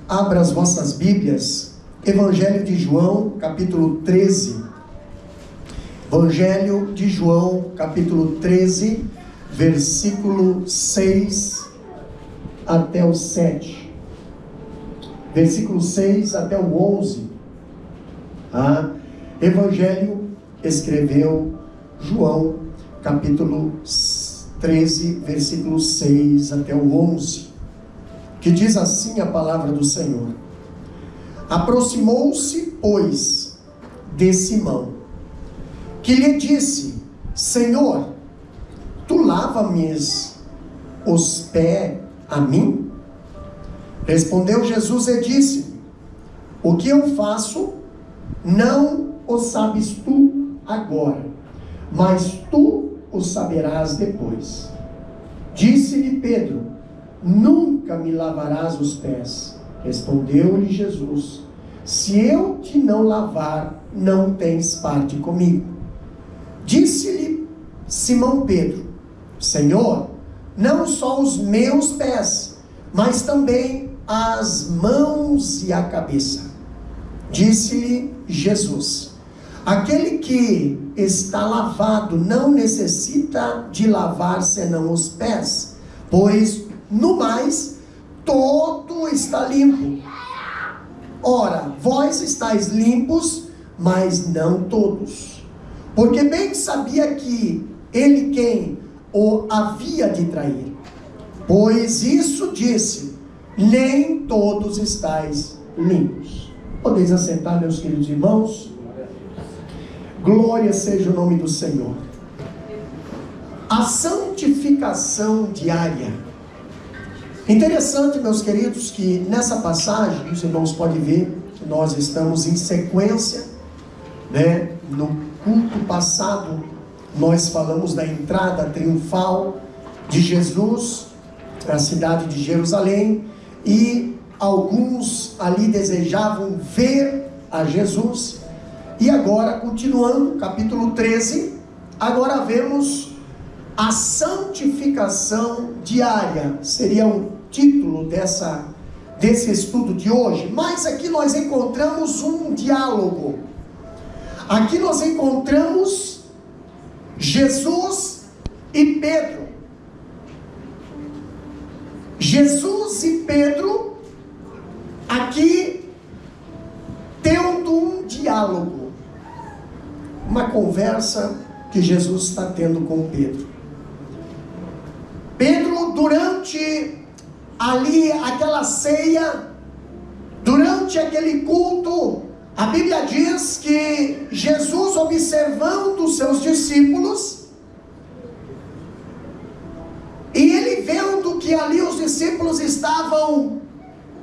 Abra as vossas Bíblias, Evangelho de João, capítulo 13. Evangelho de João, capítulo 13, versículo 6 até o 7. Versículo 6 até o 11. Evangelho escreveu João, capítulo 13, versículo 6 até o 11. Que diz assim a palavra do Senhor: Aproximou-se, pois, de Simão, que lhe disse: Senhor, tu lava-me os pés a mim? Respondeu Jesus e disse: O que eu faço, não o sabes tu agora, mas tu o saberás depois. Disse-lhe Pedro: Nunca me lavarás os pés. Respondeu-lhe Jesus: Se eu te não lavar, não tens parte comigo. Disse-lhe Simão Pedro: Senhor, não só os meus pés, mas também as mãos e a cabeça. Disse-lhe Jesus: Aquele que está lavado não necessita de lavar senão os pés, pois no mais todo está limpo. Ora, vós estáis limpos, mas não todos. Porque bem sabia que ele quem o havia de trair. Pois isso disse: nem todos estáis limpos. Podeis assentar, meus queridos irmãos? Glória seja o nome do Senhor. A santificação diária. Interessante, meus queridos, que nessa passagem, os irmãos podem ver que nós estamos em sequência, né? No culto passado, nós falamos da entrada triunfal de Jesus na cidade de Jerusalém, e alguns ali desejavam ver a Jesus. E agora, continuando, capítulo 13, agora vemos a santificação diária, seria o título desse estudo de hoje. Mas aqui nós encontramos um diálogo. Aqui nós encontramos Jesus e Pedro. Jesus e Pedro aqui tendo um diálogo, uma conversa que Jesus está tendo com Pedro. Pedro, durante ali aquela ceia, durante aquele culto, a Bíblia diz que Jesus, observando os seus discípulos, e ele vendo que ali os discípulos estavam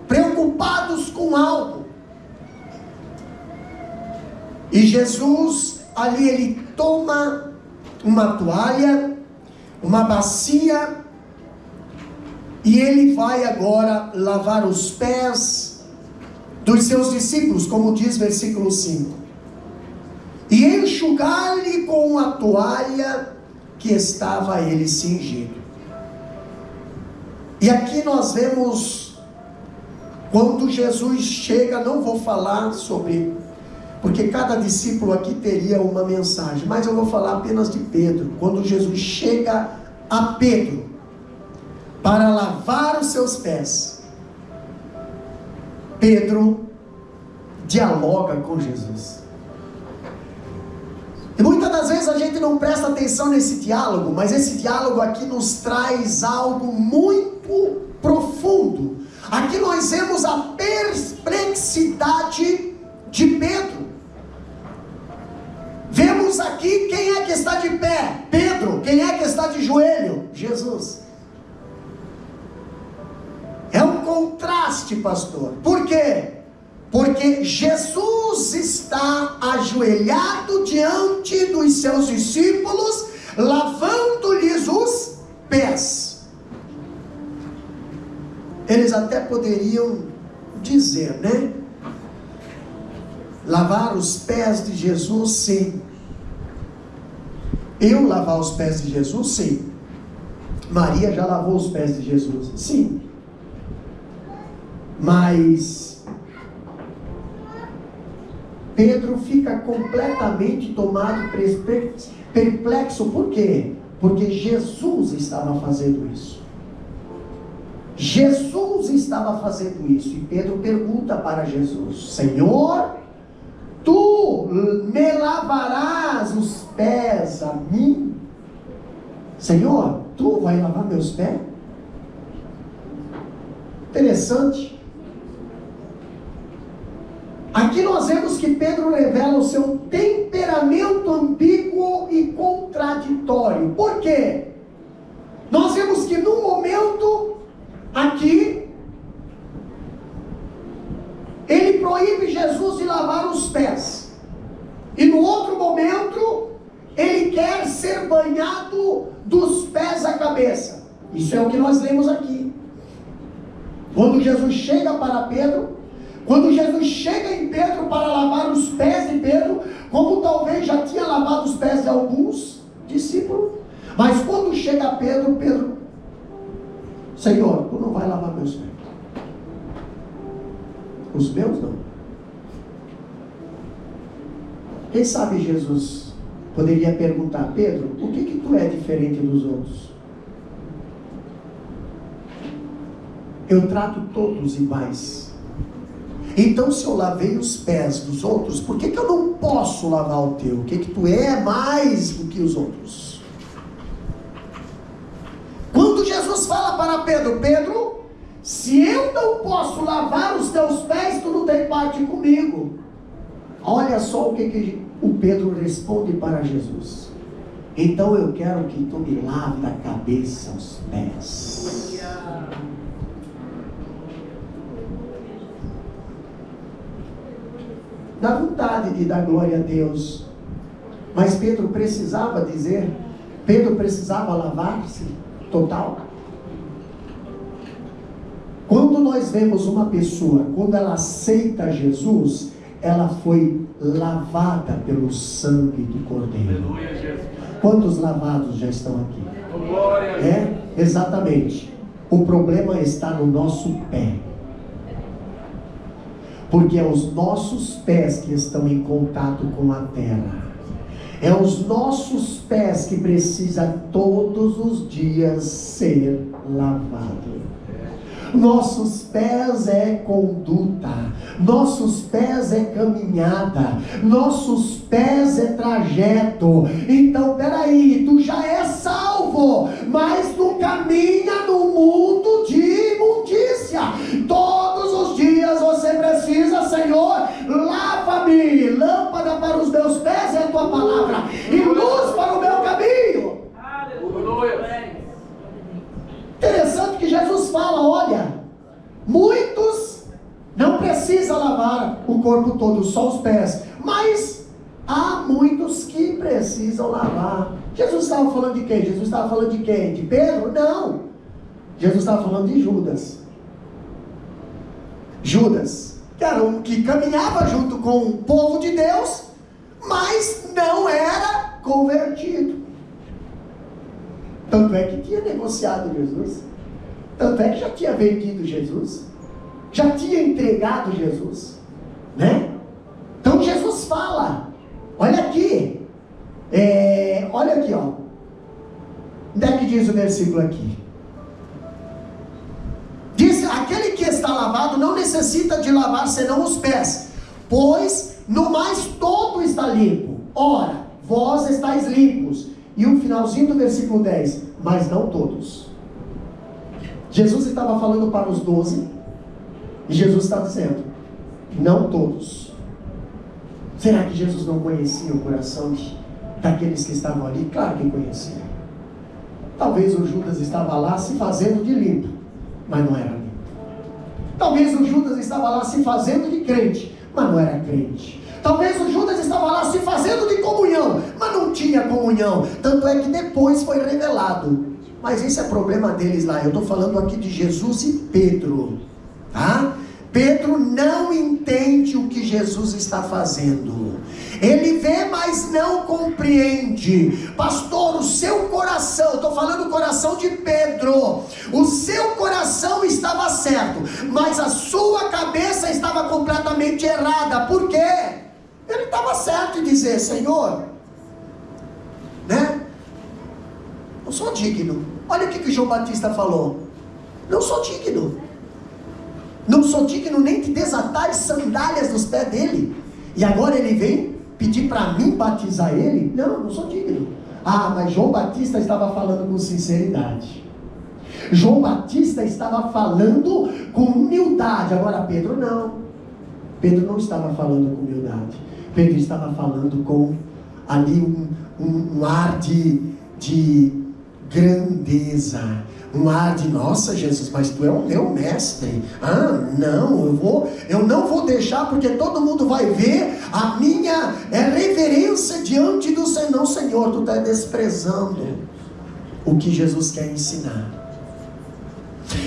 preocupados com algo, e Jesus ali ele toma uma toalha, uma bacia, e ele vai agora lavar os pés dos seus discípulos, como diz versículo 5. E enxugar-lhe com a toalha que estava ele cingido. E aqui nós vemos, quando Jesus chega, não vou falar sobre, porque cada discípulo aqui teria uma mensagem, mas eu vou falar apenas de Pedro. Quando Jesus chega a Pedro, para lavar os seus pés, Pedro dialoga com Jesus. E muitas das vezes a gente não presta atenção nesse diálogo, mas esse diálogo aqui nos traz algo muito profundo. Aqui nós vemos a perplexidade de Pedro. Vemos aqui quem é que está de pé, Pedro. Quem é que está de joelho, Jesus. É um contraste, pastor. Por quê? Porque Jesus está ajoelhado diante dos seus discípulos, lavando-lhes os pés. Eles até poderiam dizer, né? Lavar os pés de Jesus, sim. Eu lavar os pés de Jesus, sim. Maria já lavou os pés de Jesus, sim. Mas Pedro fica completamente tomado, perplexo. Por quê? Porque Jesus estava fazendo isso. Jesus estava fazendo isso. E Pedro pergunta para Jesus: Senhor, tu me lavarás os pés a mim? Senhor, tu vai lavar meus pés? Interessante. Aqui nós vemos que Pedro revela o seu temperamento ambíguo e contraditório. Por quê? Nós vemos que no momento aqui ele proíbe Jesus de lavar os pés, e no outro momento ele quer ser banhado dos pés à cabeça. Isso é o que nós lemos aqui. Quando Jesus chega para Pedro, quando Jesus chega em Pedro para lavar os pés de Pedro, como talvez já tinha lavado os pés de alguns discípulos, mas quando chega a Pedro, Senhor, tu não vai lavar meus pés. Os meus não. Quem sabe Jesus poderia perguntar: Pedro, o que tu é diferente dos outros? Eu trato todos iguais. Então, se eu lavei os pés dos outros, por que eu não posso lavar o teu? O que tu é mais do que os outros? Quando Jesus fala para Pedro: Pedro, se eu não posso lavar os teus pés, tu não tem parte comigo. Olha só o que o Pedro responde para Jesus: então eu quero que tu me lave da cabeça aos pés. Dá vontade de dar glória a Deus, mas Pedro precisava lavar-se total. Quando nós vemos uma pessoa, quando ela aceita Jesus, ela foi lavada pelo sangue do Cordeiro. Quantos lavados já estão aqui? Exatamente. O problema está no nosso pé. Porque é os nossos pés que estão em contato com a terra. É os nossos pés que precisam todos os dias ser lavados. Nossos pés é conduta, nossos pés é caminhada, nossos pés é trajeto. Então, peraí, tu já é salvo, mas tu caminha no mundo de imundícia. Todos os dias você precisa: Senhor, lava-me. Lâmpada para os meus pés é a tua palavra, e luz para o meu caminho. Aleluia. Interessante que Jesus fala: olha, muitos não precisam lavar o corpo todo, só os pés, mas há muitos que precisam lavar. Jesus estava falando de quem? Jesus estava falando de quem? De Pedro? Não. Jesus estava falando de Judas. Judas, que era um que caminhava junto com o povo de Deus, mas não era convertido. Tanto é que tinha negociado Jesus, tanto é que já tinha vendido Jesus, já tinha entregado Jesus, né? Então Jesus fala: olha aqui, ó. Onde é que diz o versículo aqui? Diz: aquele que está lavado não necessita de lavar senão os pés, pois no mais todo está limpo. Ora, vós estáis limpos. E o finalzinho do versículo 10: mas não todos. Jesus estava falando para os 12, e Jesus está dizendo: não todos. Será que Jesus não conhecia o coração daqueles que estavam ali? Claro que conhecia. Talvez o Judas estava lá se fazendo de limpo, mas não era limpo. Talvez o Judas estava lá se fazendo de crente, mas não era crente. Talvez o Judas estava lá se fazendo de comunhão, mas não tinha comunhão. Tanto é que depois foi revelado. Mas esse é problema deles lá. Eu estou falando aqui de Jesus e Pedro, tá? Pedro não entende o que Jesus está fazendo. Ele vê, mas não compreende. Pastor, o seu coração, estou falando do coração de Pedro, o seu coração estava certo, mas a sua cabeça estava completamente errada. Por quê? Ele estava certo em dizer: Senhor, né? Não sou digno. Olha o que João Batista falou: não sou digno. Não sou digno nem de desatar as sandálias dos pés dele. E agora ele vem pedir para mim batizar ele? Não sou digno. Mas João Batista estava falando com sinceridade. João Batista estava falando com humildade. Agora Pedro não. Pedro não estava falando com humildade. Pedro estava falando com ali um ar de grandeza, um ar de: nossa Jesus, mas tu é o meu mestre. Eu não vou deixar, porque todo mundo vai ver a minha reverência diante do Senhor. Não, Senhor, tu está desprezando o que Jesus quer ensinar.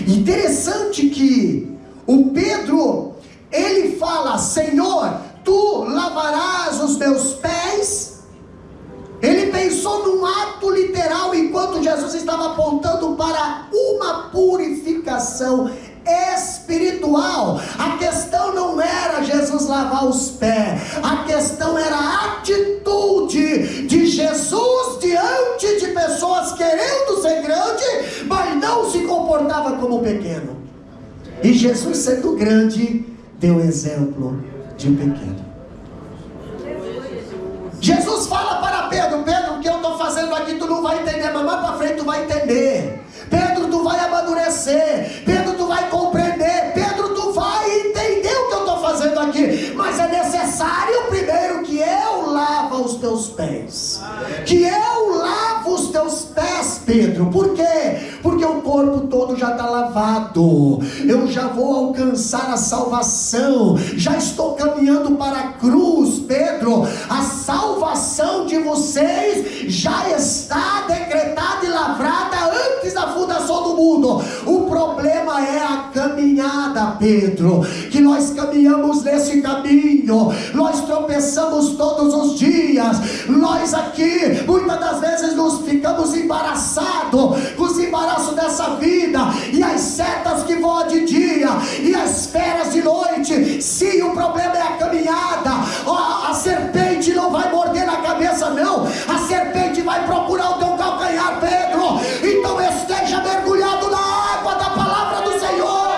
Interessante que o Pedro, ele fala: Senhor, tu lavarás os meus pés. Ele pensou num ato literal, enquanto Jesus estava apontando para uma purificação espiritual. A questão não era Jesus lavar os pés, a questão era a atitude de Jesus diante de pessoas querendo ser grande, mas não se comportava como pequeno. E Jesus, sendo grande, deu exemplo de pequeno. Jesus fala para Pedro: Pedro, o que eu estou fazendo aqui tu não vai entender, mas mais para frente tu vai entender. Pedro, tu vai amadurecer. Pedro, tu vai compreender. Pedro, tu vai entender o que eu estou fazendo aqui. Mas é necessário primeiro que eu lave os teus pés. Que eu lavo os teus pés, Pedro. Por quê? Porque o corpo todo já está lavado. Eu já vou alcançar a salvação. Já estou caminhando para a cruz, Pedro. A salvação de vocês já está decretada e lavrada antes da fundação do mundo. O problema é a caminhada, Pedro, que nós caminhamos nesse caminho, nós tropeçamos todos os dias, nós aqui muitas das vezes nos ficamos embaraçados com os embaraços dessa vida, e as setas que voam de dia e as feras de noite. Sim, o problema é a caminhada. A serpente não vai morder na cabeça, não. A serpente vai procurar o teu calcanhar, Pedro. Então esteja mergulhado na água da palavra do Senhor.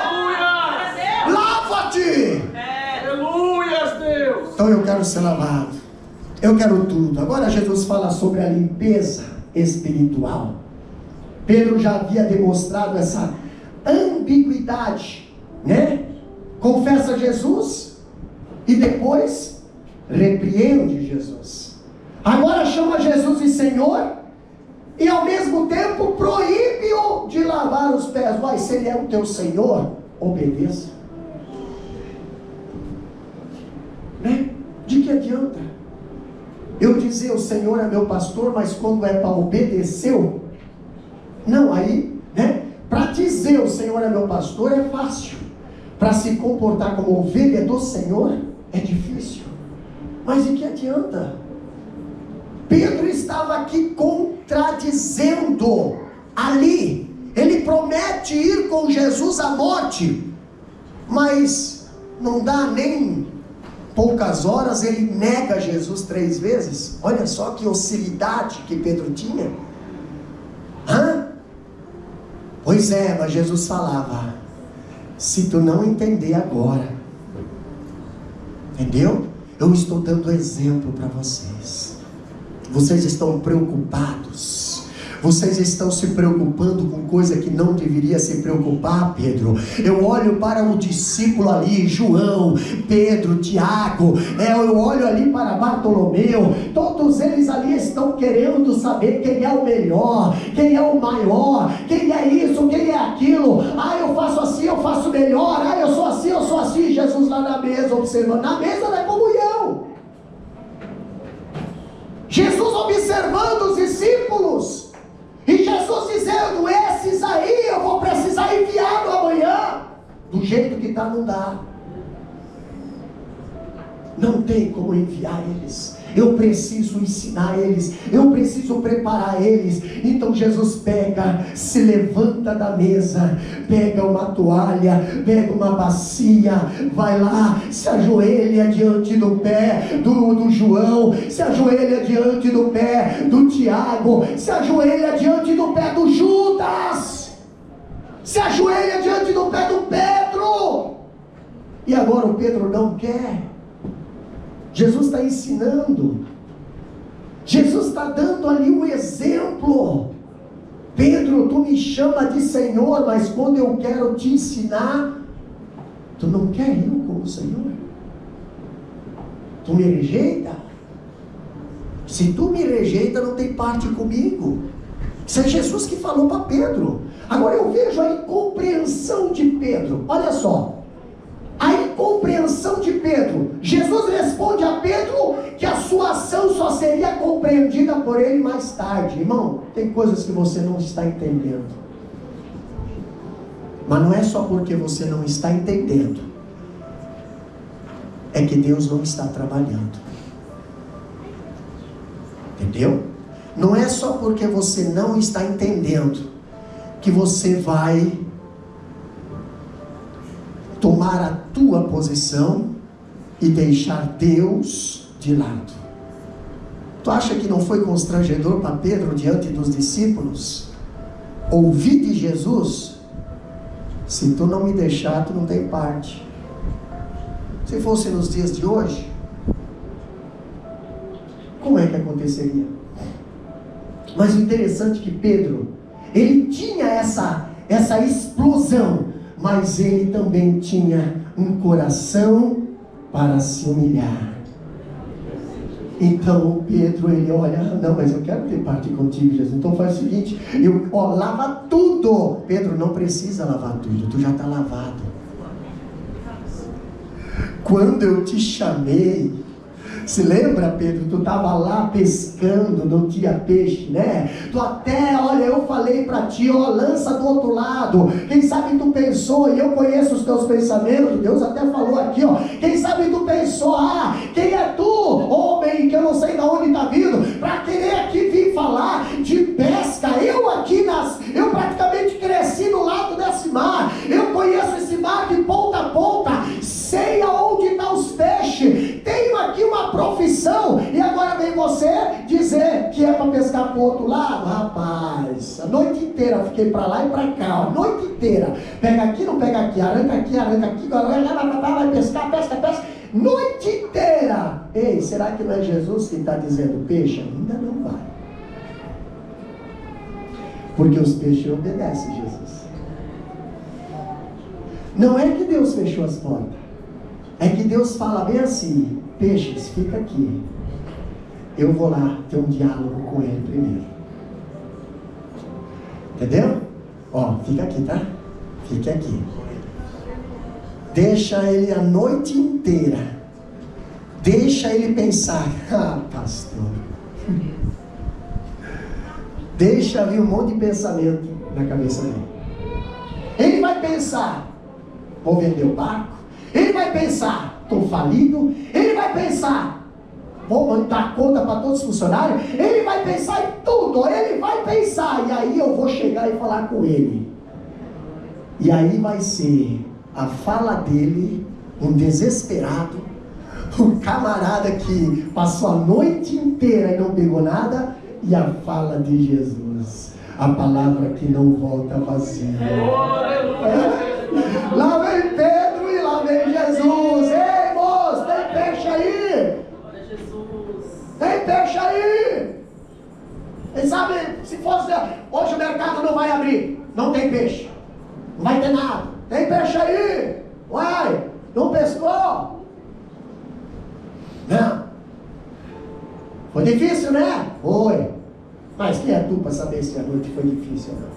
Lava-te. Aleluia, Deus. Então eu quero ser lavado, eu quero tudo. Agora Jesus fala sobre a limpeza espiritual. Pedro já havia demonstrado essa ambiguidade, né? Confessa Jesus e depois repreende Jesus. Agora chama Jesus de Senhor e ao mesmo tempo proíbe-o de lavar os pés. Mas se ele é o teu Senhor, obedeça, né? De que adianta eu dizer o Senhor é meu pastor, mas quando é para obedecer, não, aí, né? Para dizer o Senhor é meu pastor é fácil, para se comportar como ovelha do Senhor é difícil. Mas de que adianta? Pedro estava aqui contradizendo ali. Ele promete ir com Jesus à morte, mas não dá nem poucas horas, ele nega Jesus 3 vezes. Olha só que hostilidade que Pedro tinha. Pois é, mas Jesus falava: se tu não entender agora, entendeu? Eu estou dando exemplo para vocês. Vocês estão preocupados. Vocês estão se preocupando com coisa que não deveria se preocupar, Pedro. Eu olho para o discípulo ali, João, Pedro, Tiago, eu olho ali para Bartolomeu. Todos eles ali estão querendo saber quem é o melhor, quem é o maior, quem é isso, quem é aquilo. Eu faço assim, eu faço melhor. Eu sou assim, eu sou assim. Jesus lá na mesa observando, na mesa da comunhão. Jesus observando os discípulos. E Jesus dizendo: esses aí eu vou precisar enviar no amanhã. Do jeito que está, não dá. Não tem como enviar eles. Eu preciso ensinar eles, eu preciso preparar eles. Então Jesus pega, se levanta da mesa, pega uma toalha, pega uma bacia, vai lá, se ajoelha diante do pé do João, se ajoelha diante do pé do Tiago, se ajoelha diante do pé do Judas, se ajoelha diante do pé do Pedro. E agora o Pedro não quer. Jesus está ensinando, Jesus está dando ali um exemplo. Pedro, tu me chama de Senhor, mas quando eu quero te ensinar, tu não quer eu como Senhor? Tu me rejeita? Se tu me rejeita, não tem parte comigo. Isso é Jesus que falou para Pedro. Agora eu vejo a incompreensão de Pedro. Olha só, a incompreensão de Pedro. Jesus responde a Pedro que a sua ação só seria compreendida por ele mais tarde. Irmão, tem coisas que você não está entendendo, mas não é só porque você não está entendendo, é que Deus não está trabalhando. Entendeu? Não é só porque você não está entendendo que você vai tomar a tua posição e deixar Deus de lado. Tu acha que não foi constrangedor para Pedro diante dos discípulos ouvir de Jesus? Se tu não me deixar, tu não tem parte. Se fosse nos dias de hoje, como é que aconteceria? Mas o interessante é que Pedro, ele tinha essa explosão, mas ele também tinha um coração para se humilhar. Então Pedro, ele olha, não, mas eu quero ter parte contigo, Jesus. Então faz o seguinte, lava tudo. Pedro, não precisa lavar tudo, tu já está lavado. Quando eu te chamei, se lembra, Pedro? Tu estava lá pescando, não tinha peixe, né? Tu até, olha, eu falei para ti, lança do outro lado. Quem sabe tu pensou, e eu conheço os teus pensamentos, Deus até falou aqui, quem sabe tu pensou, quem é tu, homem, que eu não sei de onde está vindo, para querer aqui vir falar de pesca? Eu praticamente cresci no lado desse mar, eu conheço esse mar de ponta a ponta, sei aonde estão os peixes, tenho aqui uma profissão, e agora vem você dizer que é para pescar para o outro lado? Rapaz, a noite inteira eu fiquei para lá e para cá, a noite inteira, pega aqui, não pega aqui, arranca aqui, vai pescar, pesca, noite inteira. Ei, será que não é Jesus que está dizendo peixe? Ainda não vai, porque os peixes obedecem Jesus. Não é que Deus fechou as portas, é que Deus fala bem assim: peixes, fica aqui, eu vou lá ter um diálogo com ele primeiro. Entendeu? Fica aqui, tá? Fique aqui. Deixa ele a noite inteira, deixa ele pensar, pastor, deixa vir um monte de pensamento na cabeça dele. Ele vai pensar, vou vender o barco. Ele vai pensar, estou falido. Ele vai pensar, vou mandar conta para todos os funcionários. Ele vai pensar em tudo, ele vai pensar. E aí eu vou chegar e falar com ele. E aí vai ser a fala dele, um desesperado, um camarada que passou a noite inteira e não pegou nada, e a fala de Jesus, a palavra que não volta vazia. Lá vem Pedro e lá vem Jesus. Ei, moço, tem peixe aí? Tem peixe aí? Quem sabe, se fosse hoje o mercado não vai abrir, não tem peixe, não vai ter nada. Tem peixe aí? Uai, não pescou? Não. Foi difícil, né? Foi. Mas quem é tu para saber se a noite foi difícil ou não?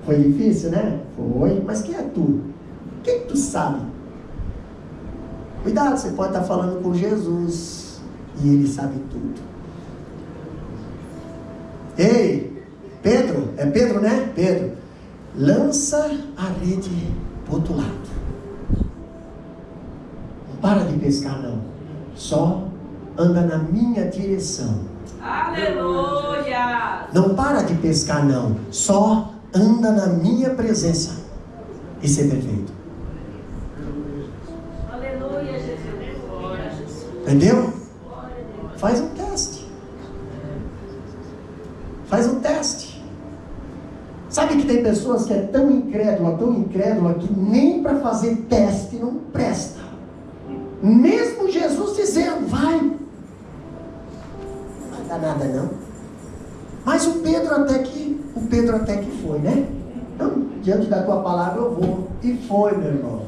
Foi difícil, né? Foi. Mas quem é tu? Quem tu sabe? Cuidado, você pode estar falando com Jesus e ele sabe tudo. Ei, Pedro, é Pedro, né? Pedro, lança a rede pro outro lado. de pescar não. Só anda na minha direção. Aleluia! Não para de pescar não. Só anda na minha presença. E ser perfeito. Aleluia, Jesus. Entendeu? Faz um teste. Faz um teste. Sabe que tem pessoas que é tão incrédula que nem para fazer teste não presta. Mesmo Jesus dizendo, vai. Não vai dar nada não. Mas o Pedro até que foi, né? Então, diante da tua palavra eu vou. E foi, meu irmão.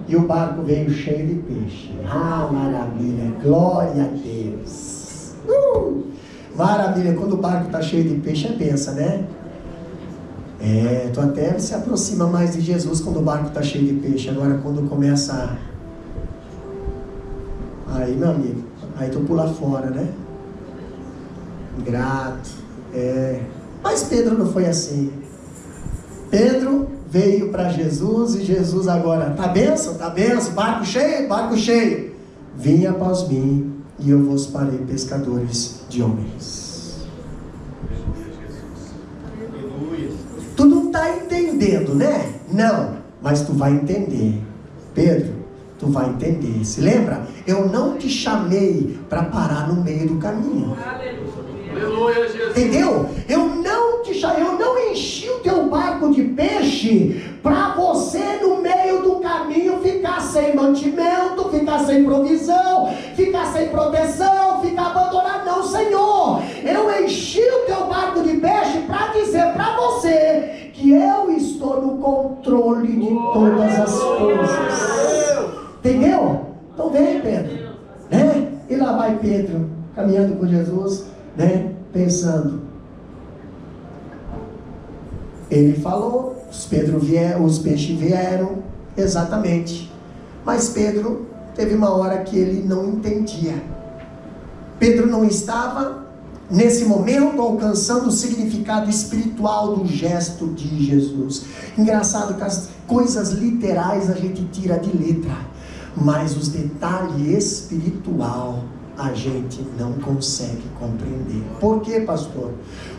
E o barco veio cheio de peixe. Ah, maravilha. Glória a Deus. Maravilha. Quando o barco está cheio de peixe é benção, né? Tu até se aproxima mais de Jesus quando o barco está cheio de peixe. Agora quando começa aí, meu amigo, aí tu pula fora, né? Ingrato. Mas Pedro não foi assim. Pedro veio para Jesus e Jesus agora, tá benção, barco cheio. Vinha após mim e eu vos farei pescadores de homens. Tu não está entendendo, né? Não, mas tu vai entender. Pedro, tu vai entender. Se lembra? Eu não te chamei para parar no meio do caminho. Aleluia, Jesus. Entendeu? Eu não enchi o teu barco de peixe para você no meio do caminho ficar sem mantimento, ficar sem provisão, ficar sem proteção, ficar abandonado. Não, Senhor, eu enchi o teu barco de peixe para dizer para você que eu estou no controle de todas as coisas. Entendeu? Então vem, Pedro, né? E lá vai Pedro caminhando com Jesus, né? Pensando. Ele falou, os peixes vieram, exatamente. Mas Pedro teve uma hora que ele não entendia. Pedro não estava, nesse momento, alcançando o significado espiritual do gesto de Jesus. Engraçado que as coisas literais a gente tira de letra, mas os detalhes espiritual a gente não consegue compreender. Por quê, pastor?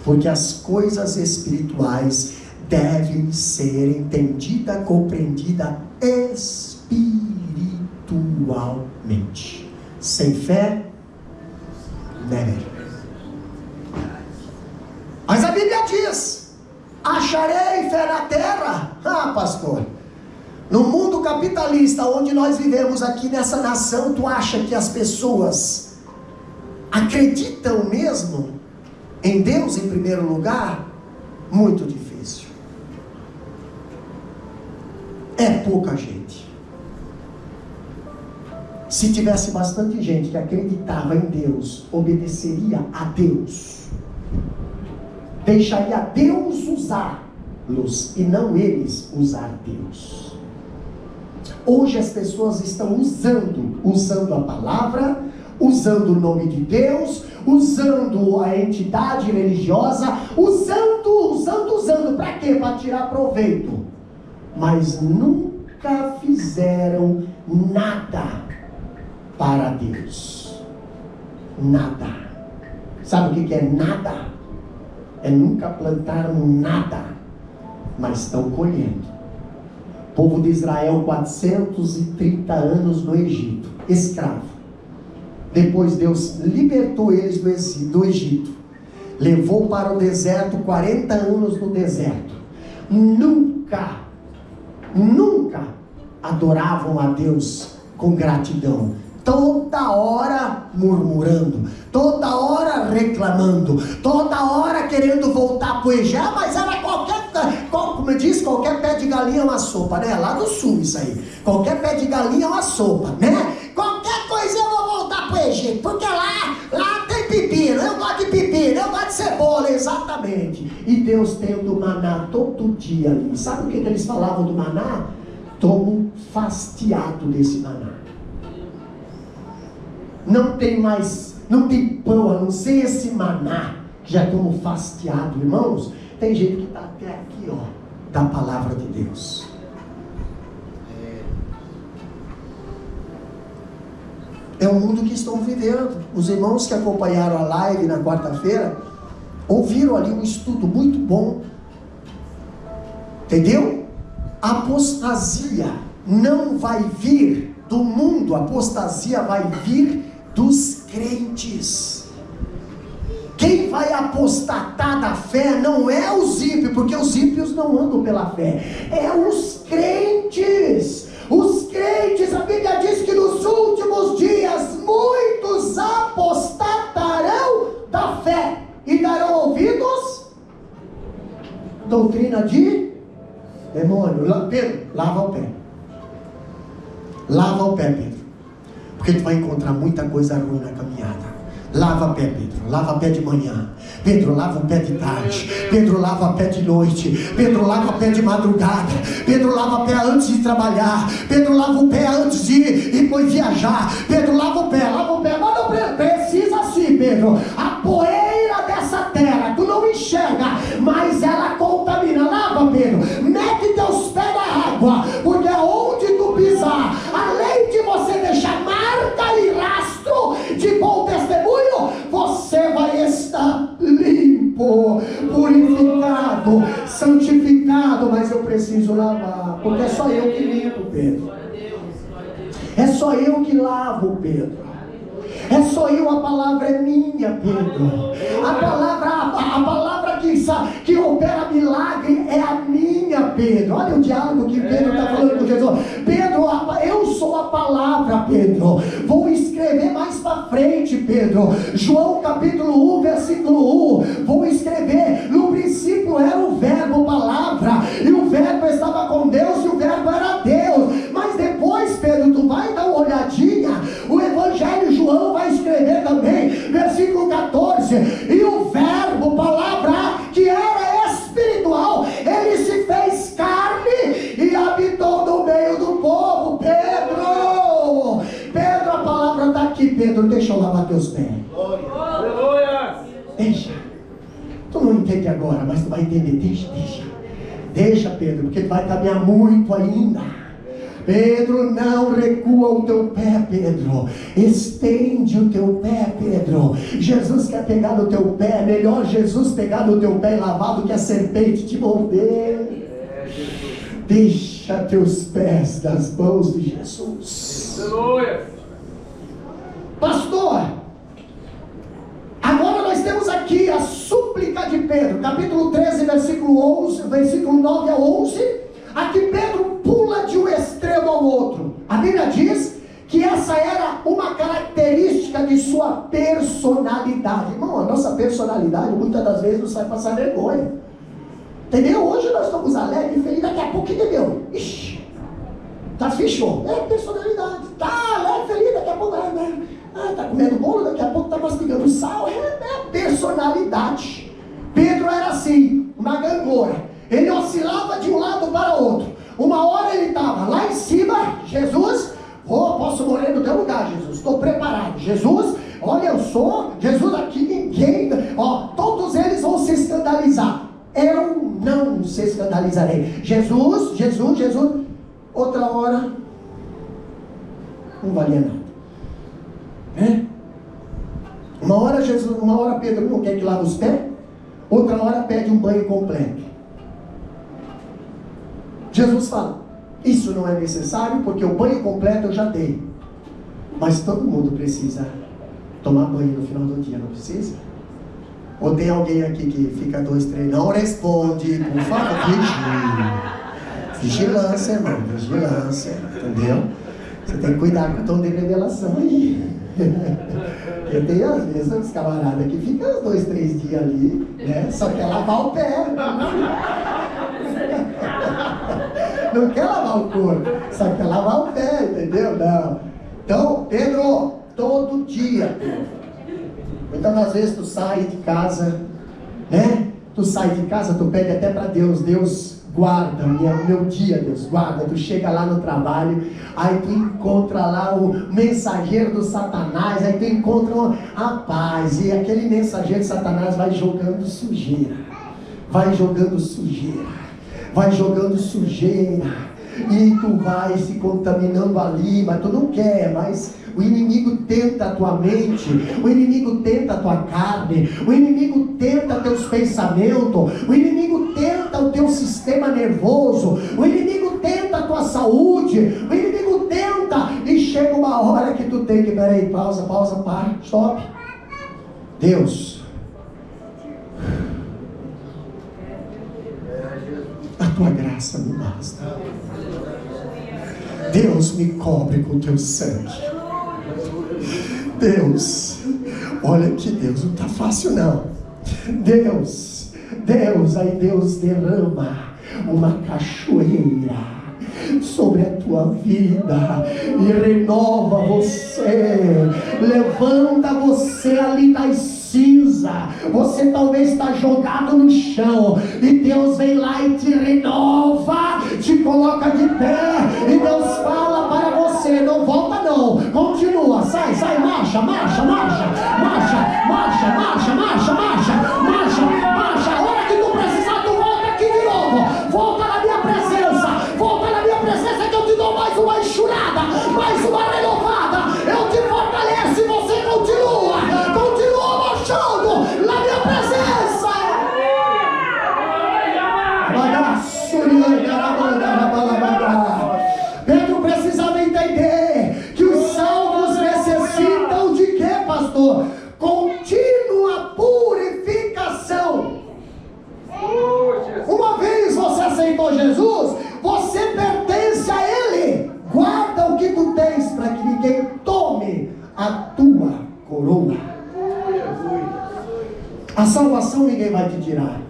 Porque as coisas espirituais devem ser entendidas, compreendidas espiritualmente. Sem fé, never. Mas a Bíblia diz: acharei fé na terra. Ah, pastor, no mundo capitalista onde nós vivemos aqui nessa nação, tu acha que as pessoas acreditam mesmo em Deus em primeiro lugar? Muito difícil. É pouca gente. Se tivesse bastante gente que acreditava em Deus, obedeceria a Deus, deixaria Deus usá-los e não eles usar Deus. Hoje as pessoas estão usando a palavra, usando o nome de Deus, usando a entidade religiosa, usando, para quê? Para tirar proveito. Mas nunca fizeram nada para Deus. Nada. Sabe o que é nada? É nunca plantaram nada, mas estão colhendo. O povo de Israel, 430 anos no Egito, escravo. Depois Deus libertou eles do Egito, levou para o deserto, 40 anos no deserto. Nunca adoravam a Deus com gratidão. Toda hora murmurando, toda hora reclamando, toda hora querendo voltar para o Egito. Mas era como diz, qualquer pé de galinha é uma sopa, né? Lá do sul isso aí. Qualquer pé de galinha é uma sopa, né? Qualquer coisa eu vou voltar para o Egito, porque lá tem pepino, eu gosto de pepino, eu gosto de cebola, exatamente. E Deus tendo maná todo dia ali. Sabe o que eles falavam do maná? Tomo fastiado desse maná. Não tem pão a não ser esse maná, que já estamos fastiados, irmãos. Tem gente que está até aqui, ó, da palavra de Deus. o mundo que estão vivendo. Os irmãos que acompanharam a live na quarta-feira ouviram ali um estudo muito bom. Entendeu? Apostasia não vai vir do mundo, a apostasia vai vir dos crentes. Quem vai apostatar da fé não é os ímpios, porque os ímpios não andam pela fé, é os crentes. Os crentes, a Bíblia diz que nos últimos dias muitos apostatarão da fé e darão ouvidos doutrina de demônio. Pedro, lava o pé. Lava o pé, Pedro, porque tu vai encontrar muita coisa ruim na caminhada. Lava pé, Pedro, lava pé de manhã. Pedro, lava o pé de tarde. Pedro, lava pé de noite. Pedro, lava pé de madrugada. Pedro, lava pé antes de trabalhar. Pedro, lava o pé antes de ir viajar. Pedro, lava o pé, lava o pé. Mas não precisa assim, Pedro. A poeira dessa terra, tu não enxerga, mas ela contamina. Lava, Pedro, mete teus pés na água, porque aonde tu pisar, além de você deixar marca e rastro de bom testemunho, você vai estar limpo, purificado, santificado. Mas eu preciso lavar, porque é só eu que limpo, Pedro. É só eu que lavo, Pedro. É só eu, a palavra é minha, Pedro. A palavra que opera milagre é a minha, Pedro. Olha o diálogo que Pedro está falando com Jesus. Pedro, eu sou a palavra, Pedro. Vou escrever mais para frente, Pedro. João capítulo 1, versículo 1. Vou escrever, no princípio era o verbo, palavra, e o verbo estava com Deus, e o verbo era Deus. Mas depois, Pedro, tu vai dar uma olhadinha, o Evangelho João vai escrever também, versículo 14, e o verbo, palavra, que era espiritual, ele se fez carne e habitou no meio do povo. Pedro, a palavra está aqui, Pedro, deixa eu lavar teus pés. Aleluia! Deixa, tu não entende agora, mas tu vai entender. Deixa, Pedro, porque tu vai caminhar muito ainda. Pedro, não recua o teu pé, Pedro. Estende o teu pé, Pedro. Jesus quer pegar no teu pé. Melhor Jesus pegar no teu pé e lavar do que a serpente te morder. Deixa teus pés nas mãos de Jesus. Aleluia! Pastor, agora nós temos aqui a súplica de Pedro, capítulo 13, versículo 11, versículo 9 a 11. Aqui Pedro pula de um extremo ao outro. A Bíblia diz que essa era uma característica de sua personalidade. Irmão, a nossa personalidade muitas das vezes nos faz passar vergonha. Entendeu? Hoje nós estamos alegres e felizes, daqui a pouco, entendeu? Ixi, tá fechou. É personalidade. Tá alegre, feliz, daqui a pouco tá comendo bolo, daqui a pouco tá mastigando sal. É personalidade. Pedro era assim, uma gangorra. Ele oscilava de um lado para o outro. Uma hora ele estava lá em cima. Jesus, posso morrer no teu lugar, Jesus, estou preparado. Jesus, olha, eu sou Jesus aqui, ninguém, todos eles vão se escandalizar. Eu não se escandalizarei. Jesus. Outra hora não valia nada. Uma hora Pedro não quer que lave os pés, outra hora pede um banho completo. Jesus fala, isso não é necessário, porque o banho completo eu já dei. Mas todo mundo precisa tomar banho no final do dia, não precisa? Ou tem alguém aqui que fica 2, 3, não responde, por favor, vigilância, irmão, vigilância, entendeu? Você tem que cuidar com o tom de revelação aí. Porque tem às vezes uns camaradas que ficam 2, 3 dias ali, né? Só quer lavar o pé. Não quer lavar o corpo, só quer lavar o pé, entendeu? Não. Então, Pedro, todo dia, Pedro. Muitas das vezes tu sai de casa, né? Tu sai de casa, tu pede até para Deus, Deus guarda o meu dia, Deus guarda. Tu chega lá no trabalho, aí tu encontra lá o mensageiro do Satanás, aí tu encontra a paz, e aquele mensageiro de Satanás vai jogando sujeira, vai jogando sujeira, e tu vai se contaminando ali, mas tu não quer, mas o inimigo tenta a tua mente, o inimigo tenta a tua carne, o inimigo tenta teus pensamentos, o inimigo tenta o teu sistema nervoso, o inimigo tenta a tua saúde, o inimigo tenta, e chega uma hora que tu tem que, peraí, pausa, para, stop. Deus, a tua graça me basta. Deus, me cobre com teu sangue. Deus, olha que Deus, não está fácil não. Deus, aí Deus derrama uma cachoeira sobre a tua vida e renova você, levanta você ali das cinzas. Você talvez está jogado no chão e Deus vem lá e te renova, te coloca de pé, e Deus fala para você: não volta não, continua, sai, marcha, a hora que tu precisar, tu volta aqui de novo, volta na minha presença que eu te dou mais uma enxurrada, mais uma renovada, eu te fortaleço e você continua marchando na minha presença. Pedro precisava entender que os salvos necessitam de quê, pastor? Contínua purificação. Uma vez você aceitou Jesus, você pertence a Ele. Guarda o que tu tens, para que ninguém tome a tua coroa. A salvação ninguém vai te tirar.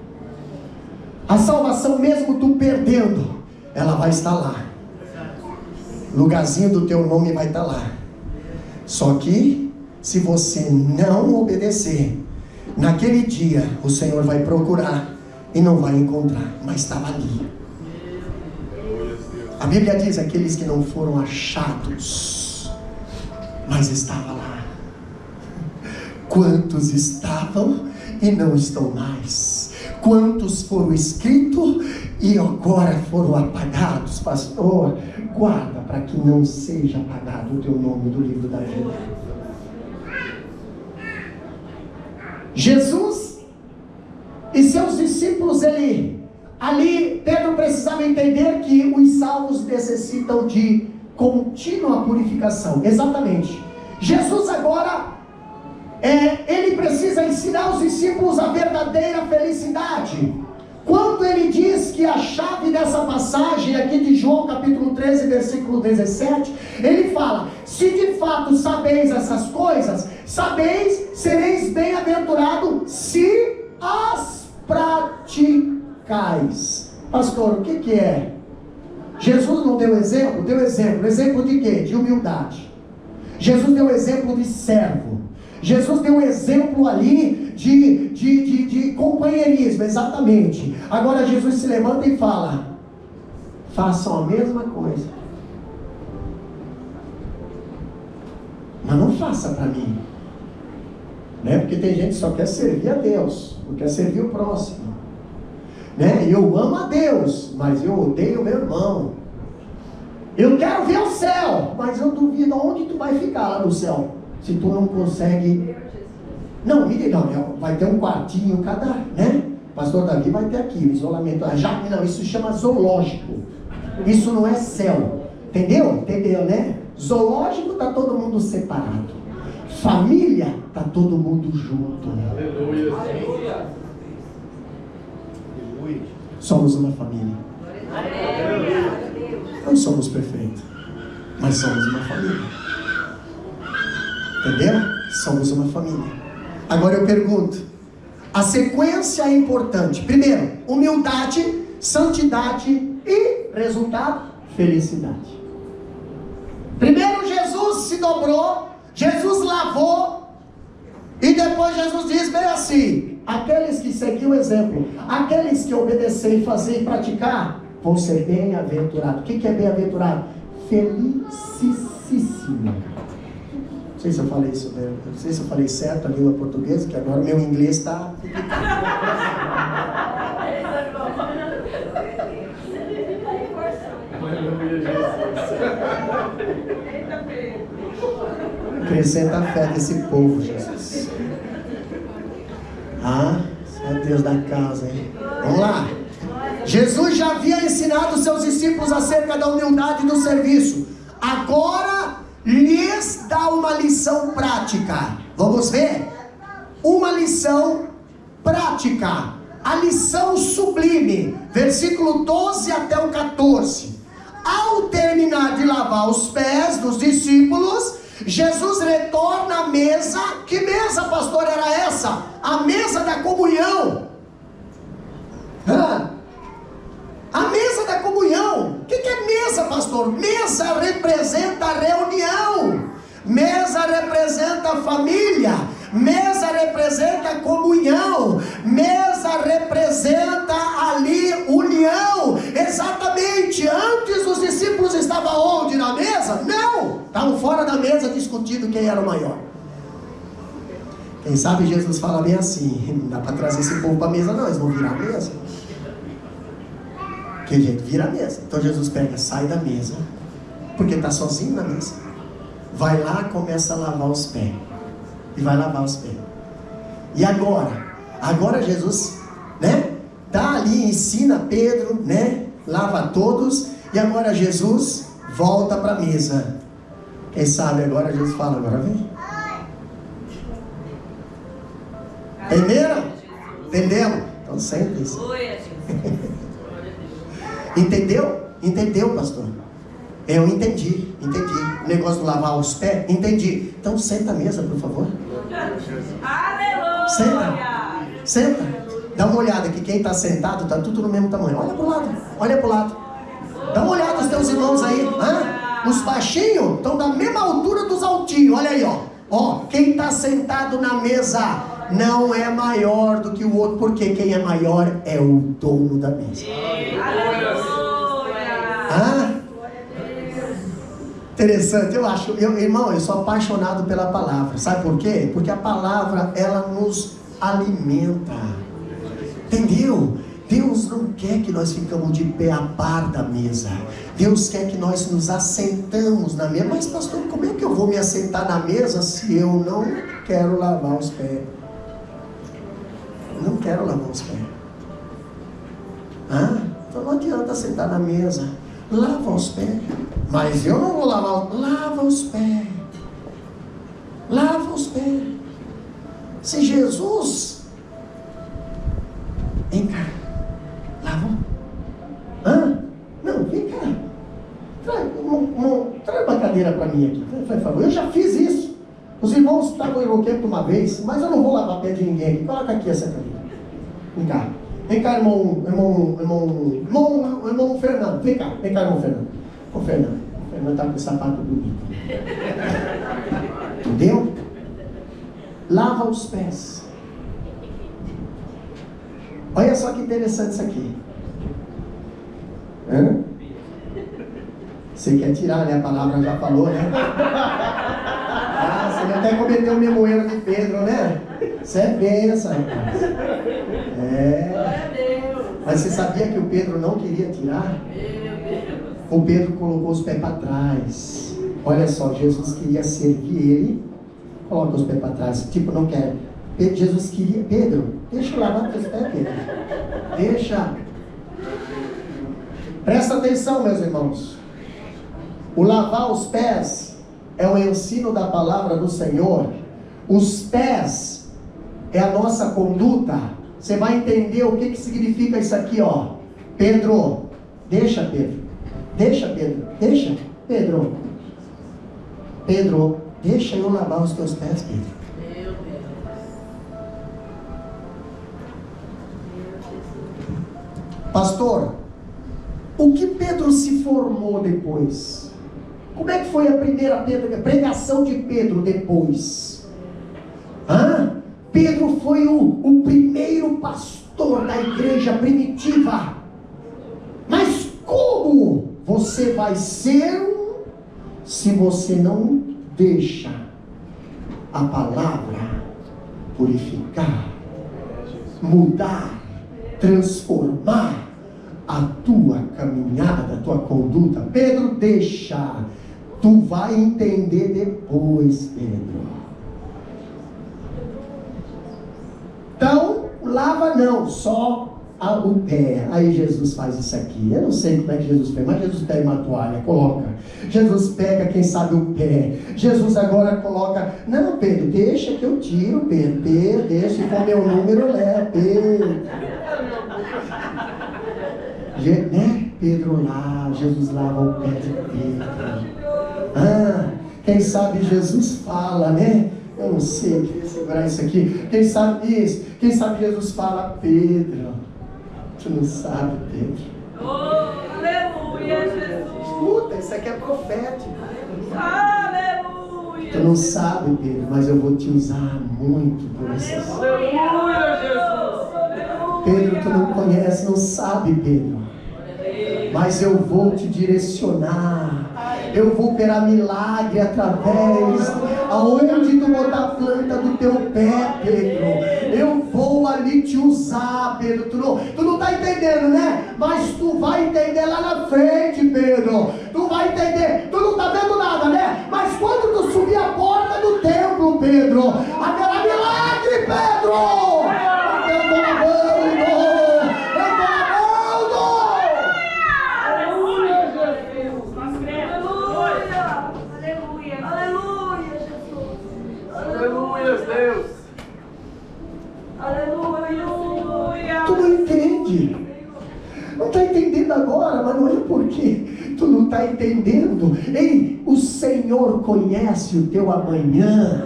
A salvação, mesmo tu perdendo, ela vai estar lá. Lugarzinho do teu nome vai estar lá. Só que, se você não obedecer, naquele dia o Senhor vai procurar e não vai encontrar, mas estava ali. A Bíblia diz: aqueles que não foram achados, mas estava lá. Quantos estavam e não estão mais? Quantos foram escritos e agora foram apagados? Pastor, guarda para que não seja apagado o teu nome do livro da vida. Jesus e seus discípulos, ali Pedro precisava entender que os salvos necessitam de contínua purificação. Exatamente. Jesus agora ele precisa ensinar os discípulos a verdadeira felicidade. Quando ele diz que a chave dessa passagem aqui de João capítulo 13, versículo 17, ele fala: se de fato sabeis essas coisas, sereis bem-aventurados se as praticais. Pastor, o que é? Jesus não deu exemplo? Deu exemplo de quê? De humildade. Jesus deu exemplo de servo. Jesus deu um exemplo ali de companheirismo, exatamente. Agora Jesus se levanta e fala: façam a mesma coisa, mas não faça para mim, né? Porque tem gente que só quer servir a Deus, não quer servir o próximo, né? Eu amo a Deus, mas eu odeio o meu irmão. Eu quero ver o céu, mas eu duvido onde tu vai ficar lá no céu, se tu não consegue. Não, vai ter um quartinho cada, né? Pastor Davi vai ter aqui o isolamento. Não, isso chama zoológico. Isso não é céu. Entendeu, né? Zoológico está todo mundo separado. Família está todo mundo junto. Aleluia. Somos uma família. Não somos perfeitos, mas somos uma família. Entendeu? Somos uma família. Agora eu pergunto, a sequência é importante. Primeiro, humildade, santidade e resultado, felicidade. Primeiro Jesus se dobrou, Jesus lavou, e depois Jesus diz bem assim: aqueles que seguiam o exemplo, aqueles que obedeceram, fazer e praticar, vão ser bem-aventurados. O que é bem-aventurado? Felicíssimo. Não sei se eu falei isso, né? Não sei se eu falei certo a língua portuguesa, que agora meu inglês está... Acrescenta a fé desse povo, Jesus. Ah, é Deus da casa, hein? Vamos lá. Jesus já havia ensinado seus discípulos acerca da humildade do serviço. Agora lhes dá uma lição prática. Vamos ver? Uma lição prática. A lição sublime. Versículo 12 até o 14. Ao terminar de lavar os pés dos discípulos, Jesus retorna à mesa. Que mesa, pastor, era essa? A mesa da comunhão. A mesa da comunhão. O que é mesa, pastor? Mesa representa a reunião. Mesa representa a família. Mesa representa a comunhão. Mesa representa ali união. Exatamente. Antes os discípulos estavam onde? Na mesa? Não. Estavam fora da mesa discutindo quem era o maior. Quem sabe Jesus fala bem assim: não dá para trazer esse povo para a mesa não, eles vão virar a mesa. Que jeito? Vira a mesa. Então Jesus pega, sai da mesa, porque está sozinho na mesa. Vai lá, começa a lavar os pés. E vai lavar os pés. E agora Jesus, né? Tá ali, ensina Pedro, né? Lava todos. E agora Jesus volta para a mesa. Quem sabe agora Jesus fala: agora vem. Entenderam? Entendemos? Então sentem-se. Entendeu? Entendeu, pastor? Eu entendi. O negócio de lavar os pés, entendi. Então senta a mesa, por favor. Aleluia! Senta. Dá uma olhada que quem está sentado está tudo no mesmo tamanho. Olha para o lado. Dá uma olhada nos teus irmãos aí. Os baixinhos estão da mesma altura dos altinhos. Olha aí, ó. Quem está sentado na mesa não é maior do que o outro, porque quem é maior é o dono da mesa. Interessante, irmão, eu sou apaixonado pela palavra. Sabe por quê? Porque a palavra, ela nos alimenta. Entendeu? Deus não quer que nós ficamos de pé a par da mesa. Deus quer que nós nos assentamos na mesa. Mas pastor, como é que eu vou me assentar na mesa se eu não quero lavar os pés? Eu não quero lavar os pés. Então não adianta sentar na mesa. Lava os pés. Mas eu não vou lavar. Lava os pés. Lava os pés. Se Jesus... Vem cá. Lava. Não, vem cá. Traz uma cadeira para mim aqui, por favor. Eu já fiz isso. Os irmãos estavam enlouquecendo uma vez, mas eu não vou lavar pé de ninguém aqui. Coloca aqui essa cadeira. Vem cá. Vem cá, irmão Fernando. Vem cá, irmão Fernando. O Fernando está com o sapato bonito. Entendeu? Lava os pés. Olha só que interessante isso aqui. Você quer tirar, né? A palavra já falou, né? Você até cometeu o mesmo erro de Pedro, né? Você é benção, rapaz. Mas você sabia que o Pedro não queria tirar? O Pedro colocou os pés para trás. Olha só, Jesus queria servir ele. Coloca os pés para trás. Tipo, não quer. Jesus queria. Pedro, deixa eu lavar teus pés, Pedro. Deixa. Presta atenção, meus irmãos. O lavar os pés é o ensino da palavra do Senhor. Os pés é a nossa conduta. Você vai entender o que significa isso aqui, ó. Pedro, deixa, Pedro. Deixa, Pedro. Deixa, Pedro. Pedro, deixa eu lavar os teus pés, Pedro. Pastor, o que Pedro se formou depois? Como é que foi a primeira pregação de Pedro depois? Pedro foi o primeiro pastor da igreja primitiva. Mas como você vai ser se você não deixa a palavra purificar, mudar, transformar a tua caminhada, a tua conduta. Pedro, deixa. Tu vai entender depois, Pedro. Então, lava não, só o pé. Aí Jesus faz isso aqui. Eu não sei como é que Jesus fez, mas Jesus pega uma toalha, coloca. Jesus pega, quem sabe, o pé. Jesus agora coloca. Não, Pedro, deixa que eu tiro, Pedro. Pedro, deixa, se for meu número, eu levo, Pedro. Né? Pedro lá, Jesus lava o pé de Pedro. Quem sabe Jesus fala, né? Eu não sei, eu queria segurar isso aqui. Quem sabe isso? Quem sabe Jesus fala, Pedro, tu não sabe, Pedro. Oh, aleluia, Jesus. Escuta, isso aqui é profético. Aleluia. Tu não sabe, Pedro, mas eu vou te usar muito por essas. Aleluia, Jesus. Pedro, tu não conhece, não sabe, Pedro. Mas eu vou te direcionar. Eu vou operar milagre através aonde tu botar a planta do teu pé, Pedro. Eu vou ali te usar, Pedro. Tu não tá entendendo, né? Mas tu vai entender lá na frente, Pedro. Tu vai entender. Tu não tá vendo nada, né? Mas quando tu subir a porta do templo, Pedro, haverá milagre, Pedro. Eu tô lavando. Deus. Aleluia. Tu não entende. Não está entendendo agora, mas não é porque tu não está entendendo. Ei, o Senhor conhece o teu amanhã.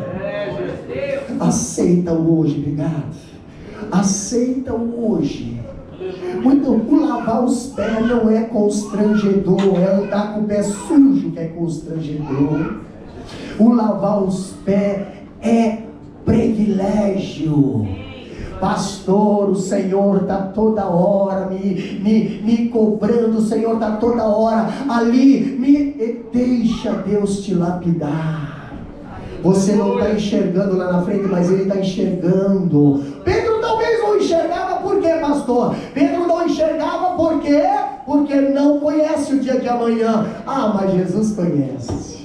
Aceita-o hoje, obrigado. Aceita-o hoje. Então, o lavar os pés não é constrangedor, é andar com o pé sujo que é constrangedor. O lavar os pés é privilégio. Pastor, o Senhor está toda hora me cobrando, o Senhor está toda hora ali, deixa Deus te lapidar. Você não está enxergando lá na frente, mas Ele está enxergando. Pedro talvez não enxergava, por quê, pastor? Pedro não enxergava por quê? Porque não conhece o dia de amanhã. Mas Jesus conhece.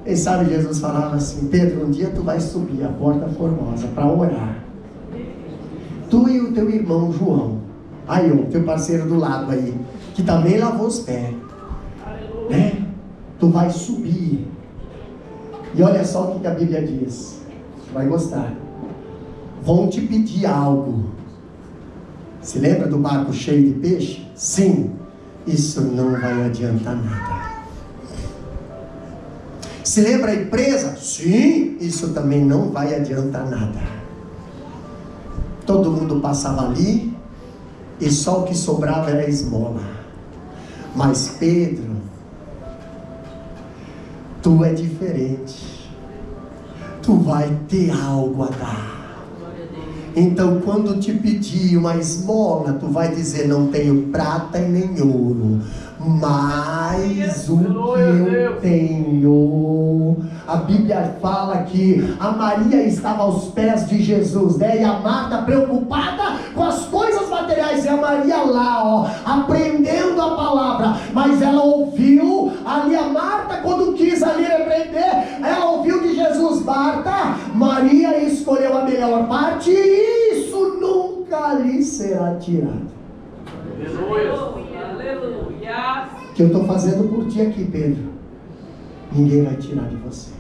Quem sabe Jesus falava assim, Pedro, um dia tu vai subir a porta formosa para orar. Tu e o teu irmão João, aí o teu parceiro do lado aí, que também lavou os pés, né? Tu vai subir. E olha só o que a Bíblia diz. Tu vai gostar. Vão te pedir algo. Se lembra do barco cheio de peixe? Sim. Isso não vai adiantar nada. Se lembra a empresa? Sim, isso também não vai adiantar nada. Todo mundo passava ali e só o que sobrava era esmola. Mas Pedro, tu é diferente. Tu vai ter algo a dar. Então quando te pedir uma esmola, tu vai dizer, não tenho prata e nem ouro, mas o que eu tenho. A Bíblia fala que a Maria estava aos pés de Jesus, né? E a Marta preocupada com as coisas materiais, e a Maria lá, aprendendo a palavra. Mas ela ouviu ali, a Marta, quando quis ali repreender, ela ouviu de Jesus, Marta, Maria escolheu a melhor parte, e isso nunca lhe será tirado. Aleluia. O que eu estou fazendo por ti aqui, Pedro, ninguém vai tirar de você.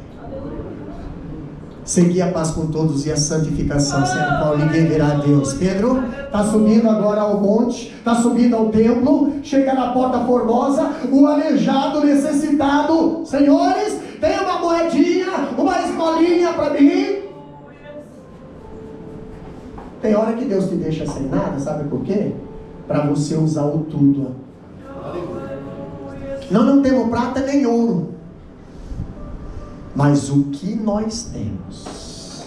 Segui a paz com todos e a santificação, sem a qual ninguém verá a Deus. Pedro está subindo agora ao monte, está subindo ao templo, chega na porta formosa, o aleijado, necessitado, senhores, tem uma moedinha, uma esmolinha para mim. Tem hora que Deus te deixa sem nada, sabe por quê? Para você usar o tudo. Não temos prata nem ouro, mas o que nós temos,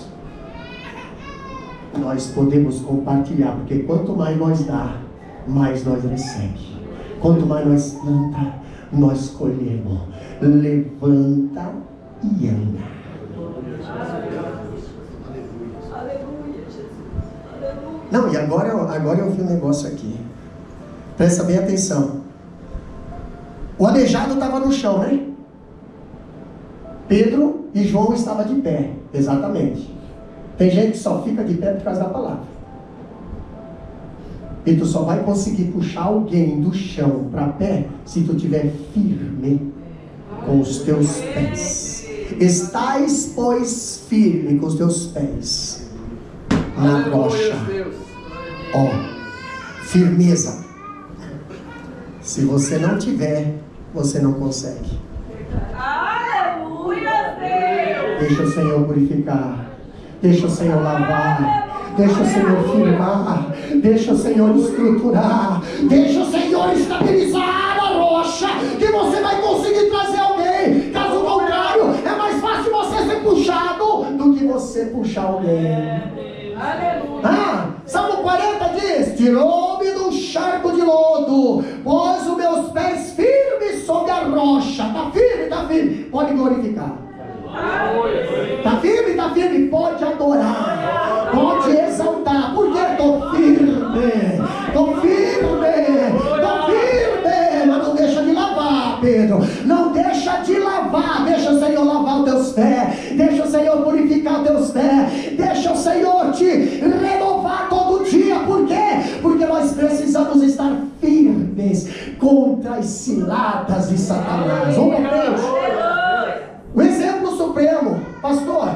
nós podemos compartilhar, porque quanto mais nós dá, mais nós recebemos. Quanto mais nós planta, nós colhemos. Levanta e anda. Não, e agora eu vi um negócio aqui. Presta bem atenção. O aleijado estava no chão, né? Pedro e João estavam de pé. Exatamente. Tem gente que só fica de pé por causa da palavra. E tu só vai conseguir puxar alguém do chão para pé se tu estiver firme com os teus pés. Estais, pois, firme com os teus pés na rocha. Ó, firmeza. Se você não tiver, você não consegue. Aleluia, Deus. Deixa o Senhor purificar. Deixa o Senhor lavar. Deixa o Senhor firmar. Deixa o Senhor estruturar. Deixa o Senhor estabilizar a rocha, que você vai conseguir trazer alguém. Caso contrário, é mais fácil você ser puxado do que você puxar alguém. Aleluia. Salmo 40 diz: tirou-me do charco de lodo, pôs os meus pés firmes sobre a rocha. Está firme, está firme. Pode glorificar. Está firme, está firme. Pode adorar. Pode exaltar. Porque estou firme. Estou firme. Estou firme. Mas não deixa de lavar, Pedro. Não deixa de lavar. Deixa o Senhor lavar os teus pés. Deixa o Senhor purificar os teus pés. Deixa o Senhor te renovar todo dia. Por quê? Porque nós precisamos estar firmes contra as ciladas de Satanás. Vamos para frente. O exemplo supremo, pastor,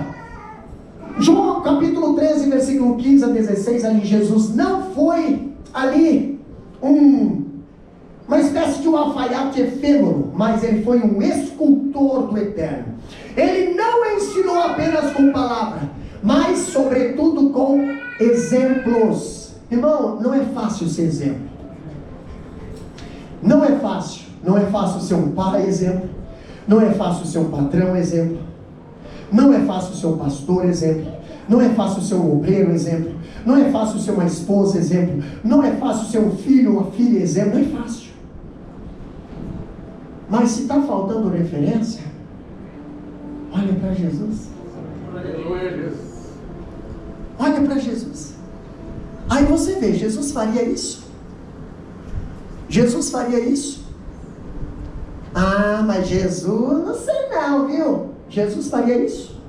João capítulo 13, versículo 15 a 16, ali Jesus não foi ali uma espécie de um alfaiate efêmero, mas ele foi um escultor do eterno. Ele não ensinou apenas com palavra, mas sobretudo com exemplos. Irmão, não é fácil ser exemplo. Não é fácil. Não é fácil ser um pai exemplo. Não é fácil ser um patrão exemplo. Não é fácil ser um pastor exemplo. Não é fácil ser um obreiro exemplo. Não é fácil ser uma esposa exemplo. Não é fácil ser um filho ou uma filha exemplo. Não é fácil. Mas se está faltando referência, olha para Jesus. Olha para Jesus. Aí você vê, Jesus faria isso? Jesus faria isso? Ah, mas Jesus, não sei não, viu? Jesus faria isso.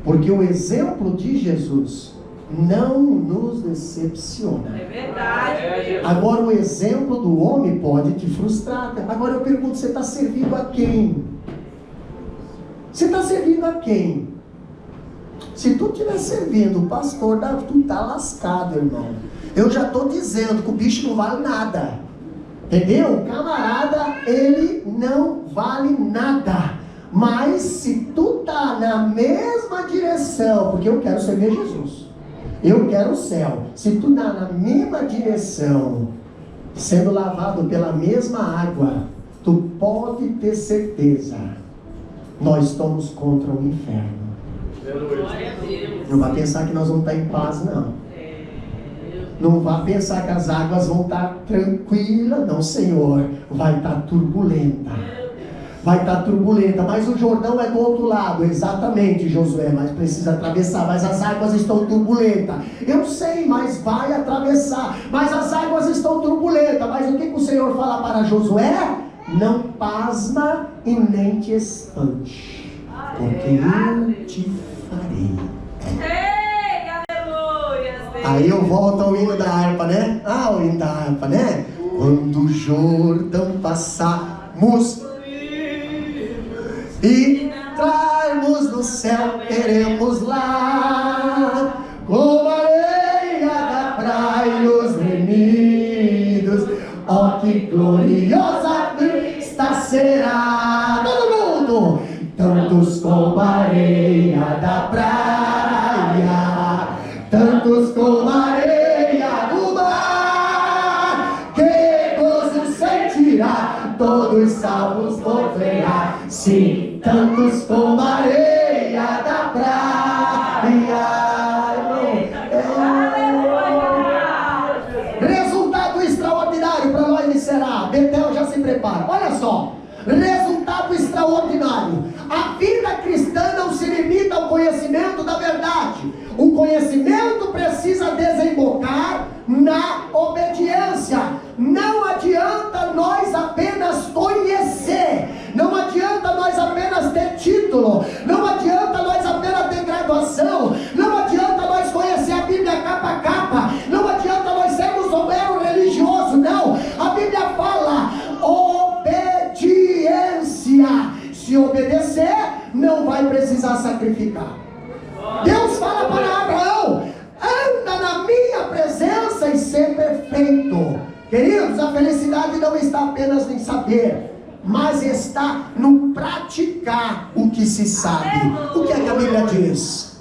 Porque o exemplo de Jesus não nos decepciona. É verdade. Agora o exemplo do homem pode te frustrar. Agora eu pergunto, você está servindo a quem? Você está servindo a quem? Se tu estiver servindo o pastor, tu está lascado, irmão. Eu já estou dizendo que o bicho não vale nada. Entendeu? O camarada, ele não vale nada. Mas se tu tá na mesma direção, porque eu quero servir Jesus, eu quero o céu. Se tu tá na mesma direção, sendo lavado pela mesma água, tu pode ter certeza, nós estamos contra o inferno. Glória a Deus. Não vai pensar que nós vamos estar em paz, não. Não vá pensar que as águas vão estar tranquilas, não, Senhor. Vai estar turbulenta. Vai estar turbulenta, mas o Jordão é do outro lado, exatamente, Josué, mas precisa atravessar, mas as águas estão turbulentas. Eu sei, mas vai atravessar, mas as águas estão turbulentas. Mas o que o Senhor fala para Josué? Não pasma e nem te espante, porque eu te farei. Aí eu volto ao hino da harpa, né? O hino da harpa, né? Quando o Jordão passarmos e entrarmos no céu, teremos lá como a areia da praia e os remidos. Oh, que gloriosa vista será! Todo mundo! Tantos como a areia da praia, tantos como a areia do mar, que gozo sentirá, todos salvos vão verá. Sim, tantos como a areia da praia. Resultado extraordinário para nós será. Betel já se prepara. Olha só, resultado extraordinário. A vida cristã não se limita ao conhecimento da verdade. O conhecimento precisa desembocar na obediência. Não adianta nós apenas conhecer, não adianta nós apenas ter título, não adianta nós apenas ter graduação, não adianta nós conhecer a Bíblia capa a capa, não adianta nós sermos um mero religioso, não. A Bíblia fala obediência. Se obedecer, não vai precisar sacrificar. Deus fala para Abraão: anda na minha presença e ser perfeito. Queridos, a felicidade não está apenas em saber, mas está no praticar o que se sabe. O que é que a Bíblia diz?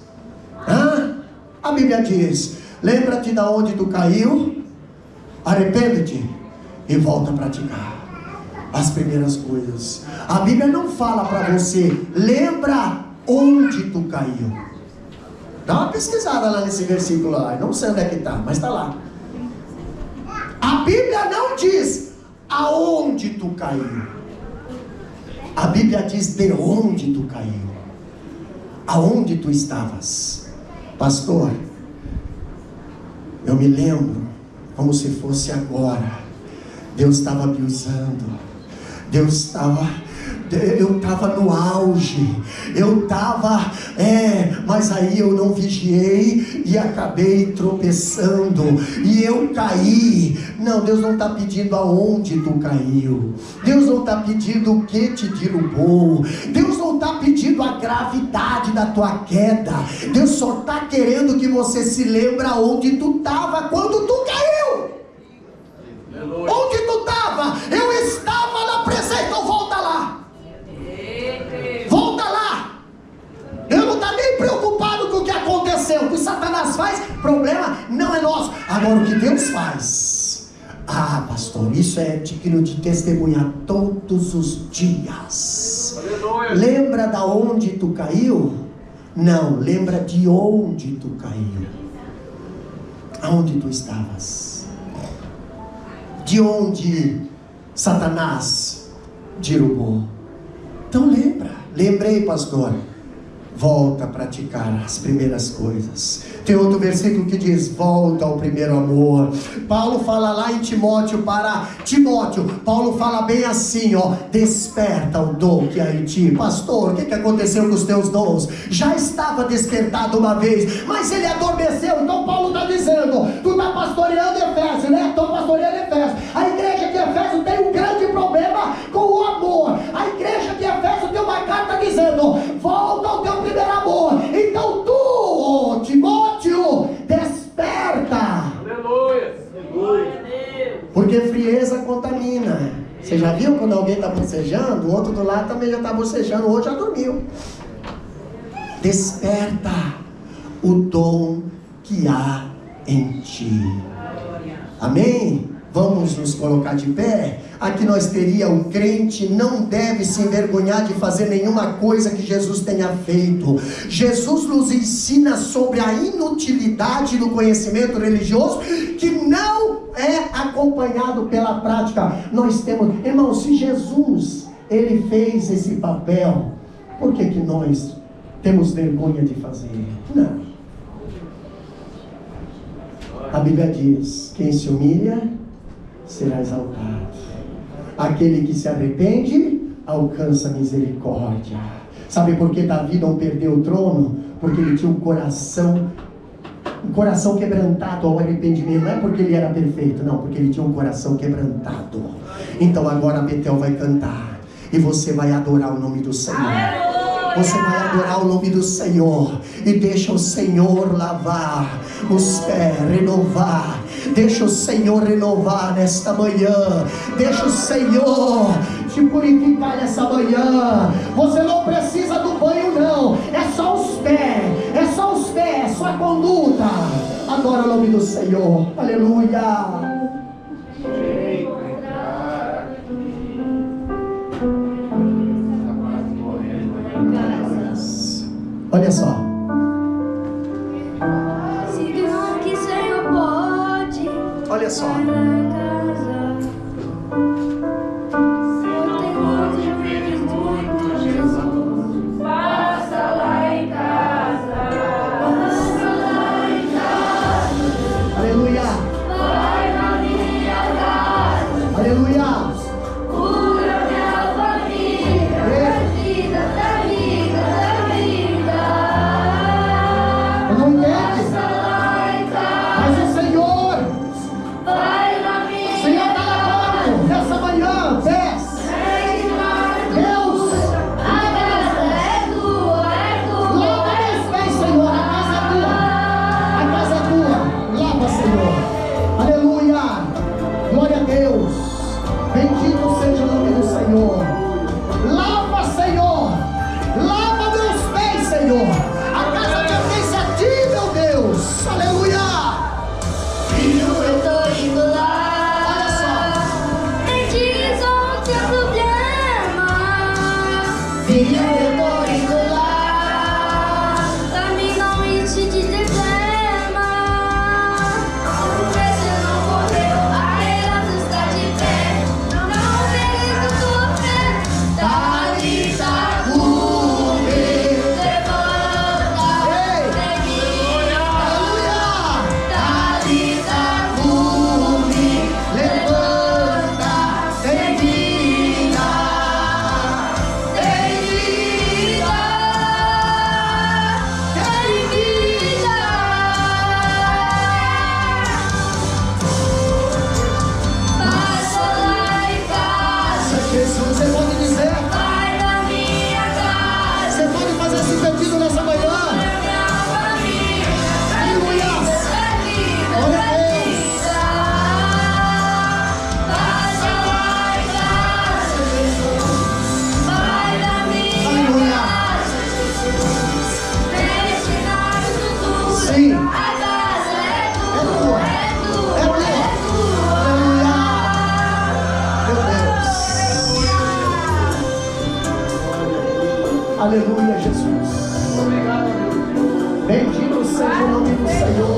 A Bíblia diz: lembra-te de onde tu caiu, arrepende-te e volta a praticar as primeiras coisas. A Bíblia não fala para você: lembra onde tu caiu. Dá uma pesquisada lá nesse versículo lá. Não sei onde é que está, mas está lá. A Bíblia não diz aonde tu caiu. A Bíblia diz de onde tu caiu. Aonde tu estavas. Pastor, eu me lembro como se fosse agora. Deus estava me usando. Eu estava no auge, mas aí eu não vigiei e acabei tropeçando, e eu caí. Não, Deus não está pedindo aonde tu caiu, Deus não está pedindo o que te derrubou, Deus não está pedindo a gravidade da tua queda. Deus só está querendo que você se lembre onde tu estava quando tu caiu. Onde tu estava? Eu estava na presença. Então volta lá. Volta lá. Eu não estou nem preocupado com o que aconteceu. O que Satanás faz, problema não é nosso. Agora o que Deus faz, pastor, isso é digno de testemunhar todos os dias. Aleluia. Lembra da onde tu caiu? Não, lembra de onde tu caiu. Aonde tu estavas? De onde Satanás derrubou? Então lembrei, pastor. Volta a praticar as primeiras coisas. Tem outro versículo que diz: volta ao primeiro amor. Paulo fala lá em Timóteo para Timóteo. Paulo fala bem assim, desperta o dom que há em ti. Pastor, o que aconteceu com os teus dons? Já estava despertado uma vez, mas ele adormeceu. Então Paulo está dizendo: tu está pastoreando Efésio, né? Estou pastoreando Efésio. A igreja de Efésio tem um grande problema com o amor. A igreja de Efésio tem uma carta dizendo: volta ao teu primeiro amor. Então tu, Timóteo, desperta. Aleluia. Porque frieza contamina. Você já viu quando alguém está bocejando? O outro do lado também já está bocejando, o outro já dormiu. Desperta o dom que há em ti. Amém? Vamos nos colocar de pé. Aqui nós teria: o crente não deve se envergonhar de fazer nenhuma coisa que Jesus tenha feito. Jesus nos ensina sobre a inutilidade do conhecimento religioso, que não é acompanhado pela prática. Nós temos, irmão, se Jesus, ele fez esse papel, por que nós temos vergonha de fazer? Não. A Bíblia diz: quem se humilha será exaltado. Aquele que se arrepende alcança misericórdia. Sabe por que Davi não perdeu o trono? Porque ele tinha um coração quebrantado ao arrependimento. Não é porque ele era perfeito, não, porque ele tinha um coração quebrantado. Então agora Betel vai cantar e você vai adorar o nome do Senhor. Você vai adorar o nome do Senhor e deixa o Senhor lavar os pés, renovar. Deixa o Senhor renovar nesta manhã. Deixa o Senhor te purificar nessa manhã. Você não precisa do banho, não. É só os pés, é só a conduta. Adora o nome do Senhor. Aleluia. Olha só. Olha só. Passa lá em casa. Aleluia, Jesus. Obrigado, meu Deus. Bendito seja o nome do Senhor.